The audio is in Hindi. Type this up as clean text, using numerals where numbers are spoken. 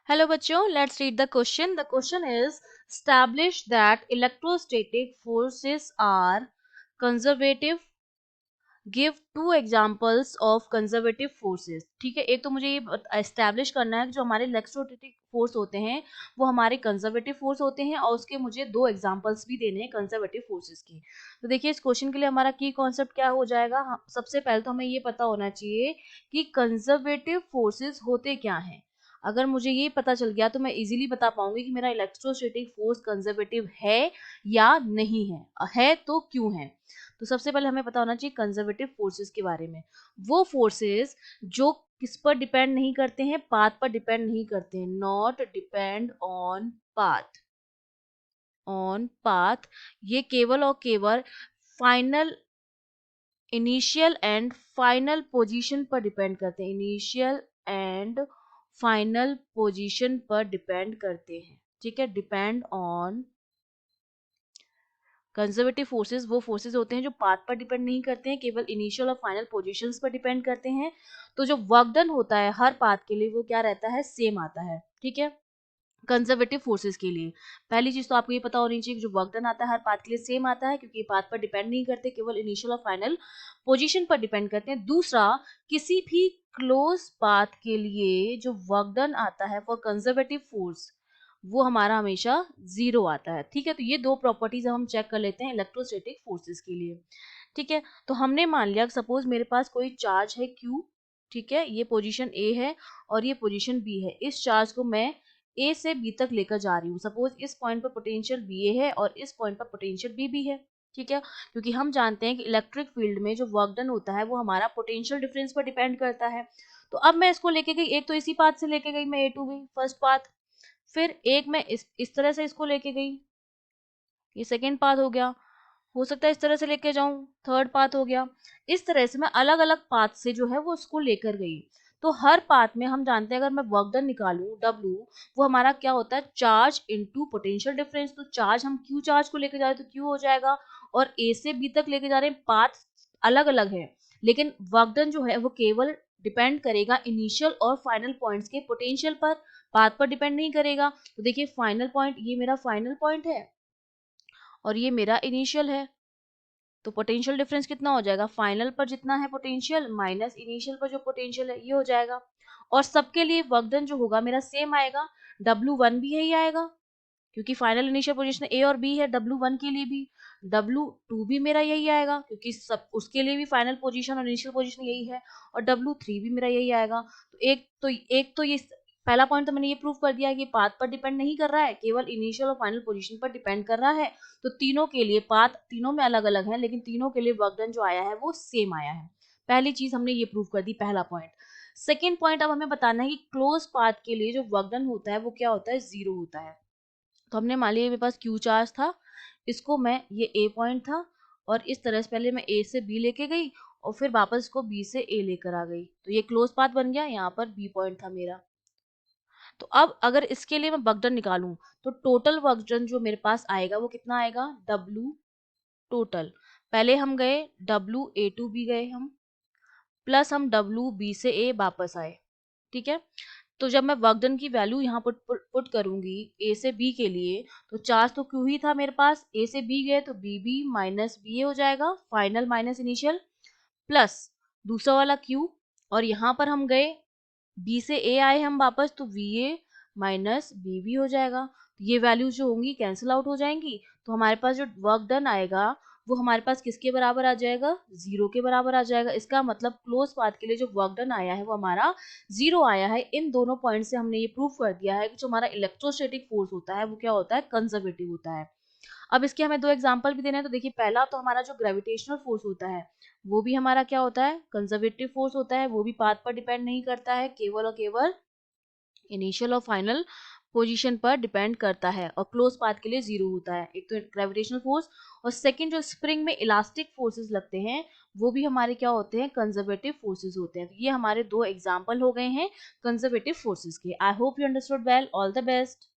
Hello बच्चों, let's read the question. The question is establish that electrostatic forces are conservative. Give two examples of conservative forces. ठीक है, एक तो मुझे ये एस्टैब्लिश करना है कि जो हमारे इलेक्ट्रोस्टैटिक फोर्स होते हैं वो हमारे कंजर्वेटिव फोर्स होते हैं और उसके मुझे दो एग्जांपल्स भी देने हैं कंजर्वेटिव फोर्सेस के। तो देखिए इस क्वेश्चन के लिए हमारा की कॉन्सेप्ट क्या हो जाएगा। सबसे पहले तो हमें ये पता होना चाहिए कि कंजर्वेटिव फोर्सेस होते क्या हैं। अगर मुझे ये पता चल गया तो मैं इजीली बता पाऊंगी कि मेरा इलेक्ट्रोस्टैटिक फोर्स कंजर्वेटिव है या नहीं है तो क्यों है। तो सबसे पहले हमें पता होना चाहिए कंजर्वेटिव फोर्सेस के बारे में। वो फोर्सेस जो किस पर डिपेंड नहीं करते हैं, पाथ पर डिपेंड नहीं करते हैं, नॉट डिपेंड ऑन पाथ। ये केवल और केवल final initial and final position पर डिपेंड करते हैं। इनिशियल एंड फाइनल पोजीशन पर डिपेंड करते हैं। ठीक है, डिपेंड ऑन कंजर्वेटिव फोर्सेस वो फोर्सेस होते हैं जो पाथ पर डिपेंड नहीं करते हैं, केवल इनिशियल और फाइनल पोजीशंस पर डिपेंड करते हैं। तो जो वर्क डन होता है हर पाथ के लिए वो क्या रहता है, सेम आता है। ठीक है, कंजर्वेटिव फोर्सेस के लिए पहली चीज तो आपको ये पता होनी चाहिए कि जो वर्क डन आता है हर पाथ के लिए सेम आता है, क्योंकि पाथ पर डिपेंड नहीं करते, केवल इनिशियल और फाइनल पोजीशन पर डिपेंड करते हैं। दूसरा, किसी भी क्लोज पाथ के लिए जो वर्क डन आता है फॉर कंजर्वेटिव फोर्स वो हमारा हमेशा जीरो आता है। ठीक है, तो ये दो प्रॉपर्टीज हम चेक कर लेते हैं इलेक्ट्रोस्टैटिक फोर्सेस के लिए। ठीक है, तो हमने मान लिया सपोज मेरे पास कोई चार्ज है Q। ठीक है, ये पोजीशन A है और ये पोजीशन B है। इस चार्ज को मैं A से B तक लेकर जा रही हूँ। सपोज इस पॉइंट पर पोटेंशियल BA है और इस पॉइंट पर पोटेंशियल BB है। ठीक है, क्योंकि हम जानते हैं कि इलेक्ट्रिक फील्ड में जो वर्क डन होता है वो हमारा पोटेंशियल डिफरेंस पर डिपेंड करता है। तो अब मैं इसको लेके गई, एक तो इसी पाथ से लेके गई मैं A to B first path, फिर एक मैं इस तरह से इसको लेके गई, ये सेकेंड पाथ हो गया। हो सकता है इस तरह से लेके जाऊं, थर्ड पाथ हो गया। इस तरह से मैं अलग अलग पाथ से जो है वो उसको लेकर गई। तो हर पाथ में हम जानते हैं अगर मैं वर्क डन निकालूं W, वो हमारा क्या होता है, चार्ज इनटू पोटेंशियल डिफरेंस। तो चार्ज हम Q चार्ज को लेकर जा रहे हैं तो Q हो जाएगा, और A से B तक लेके जा रहे हैं, पाथ अलग अलग है लेकिन वर्क डन जो है वो केवल डिपेंड करेगा इनिशियल और फाइनल पॉइंट्स के पोटेंशियल पर, पाथ पर डिपेंड नहीं करेगा। तो देखिए फाइनल पॉइंट, ये मेरा फाइनल पॉइंट है और ये मेरा इनिशियल है। तो पोटेंशियल डिफरेंस कितना हो जाएगा, फाइनल पर जितना है पोटेंशियल माइनस इनिशियल पर जो पोटेंशियल है ये हो जाएगा। और सबके लिए वर्क डन जो होगा मेरा सेम आएगा, W1 भी यही आएगा क्योंकि फाइनल इनिशियल पोजीशन A और B है। W1 के लिए भी W2 भी मेरा यही आएगा क्योंकि सब उसके लिए भी फाइनल पोजीशन और इनिशियल पोजीशन यही है, और W3 भी मेरा यही आएगा। तो एक तो ये पहला पॉइंट तो मैंने ये प्रूव कर दिया कि पाथ पर डिपेंड नहीं कर रहा है, केवल इनिशियल और फाइनल पोजीशन पर डिपेंड कर रहा है। तो तीनों के लिए पाथ तीनों में अलग अलग है लेकिन तीनों के लिए वर्क डन जो आया है वो सेम आया है। पहली चीज हमने ये प्रूव कर दी, पहला पॉइंट। सेकेंड पॉइंट, अब हमें बताना है कि क्लोज पाथ के लिए जो वर्क डन होता है वो क्या होता है, जीरो होता है। तो हमने मान लिया मेरे पास Q चार्ज था, इसको मैं, ये A पॉइंट था और इस तरह से पहले मैं A से B लेके गई और फिर वापस इसको B से A लेकर आ गई, तो ये क्लोज पाथ बन गया। यहाँ पर B पॉइंट था मेरा। तो अब अगर इसके लिए मैं वर्क डन निकालूं तो टोटल वर्क डन जो मेरे पास आएगा वो कितना आएगा, W टोटल। पहले हम गए W A to B गए हम, प्लस हम W B से A वापस आए। ठीक है, तो जब मैं वर्क डन की वैल्यू यहाँ पुट करूंगी A से B के लिए, तो चार्ज तो Q ही था मेरे पास, A से B गए तो BB माइनस BA हो जाएगा, फाइनल माइनस इनिशियल, प्लस दूसरा वाला Q, और यहाँ पर हम गए B से A आए हम वापस तो VA माइनस BB हो जाएगा। तो ये वैल्यूज जो होंगी कैंसिल आउट हो जाएंगी, तो हमारे पास जो वर्क डन आएगा वो हमारे पास किसके बराबर आ जाएगा, जीरो के बराबर आ जाएगा। इसका मतलब क्लोज पाथ के लिए जो वर्क डन आया है वो हमारा जीरो आया है। इन दोनों पॉइंट से हमने ये प्रूव कर दिया है कि जो हमारा इलेक्ट्रोस्टैटिक फोर्स होता है वो क्या होता है, कंजर्वेटिव होता है। अब इसके हमें दो एग्जांपल भी देने हैं। तो देखिए पहला तो हमारा जो ग्रेविटेशनल फोर्स होता है वो भी हमारा क्या होता है, कंजर्वेटिव फोर्स होता है। वो भी पाथ पर डिपेंड नहीं करता है, केवल और केवल इनिशियल और फाइनल पोजीशन पर डिपेंड करता है और क्लोज पाथ के लिए जीरो होता है। एक तो ग्रेविटेशनल फोर्स, और सेकंड जो स्प्रिंग में इलास्टिक फोर्सेस लगते हैं वो भी हमारे क्या होते हैं, कंजर्वेटिव फोर्सेस होते हैं। तो ये हमारे दो एग्जांपल हो गए हैं कंजर्वेटिव फोर्सेस के। I hope you understood well. All the best.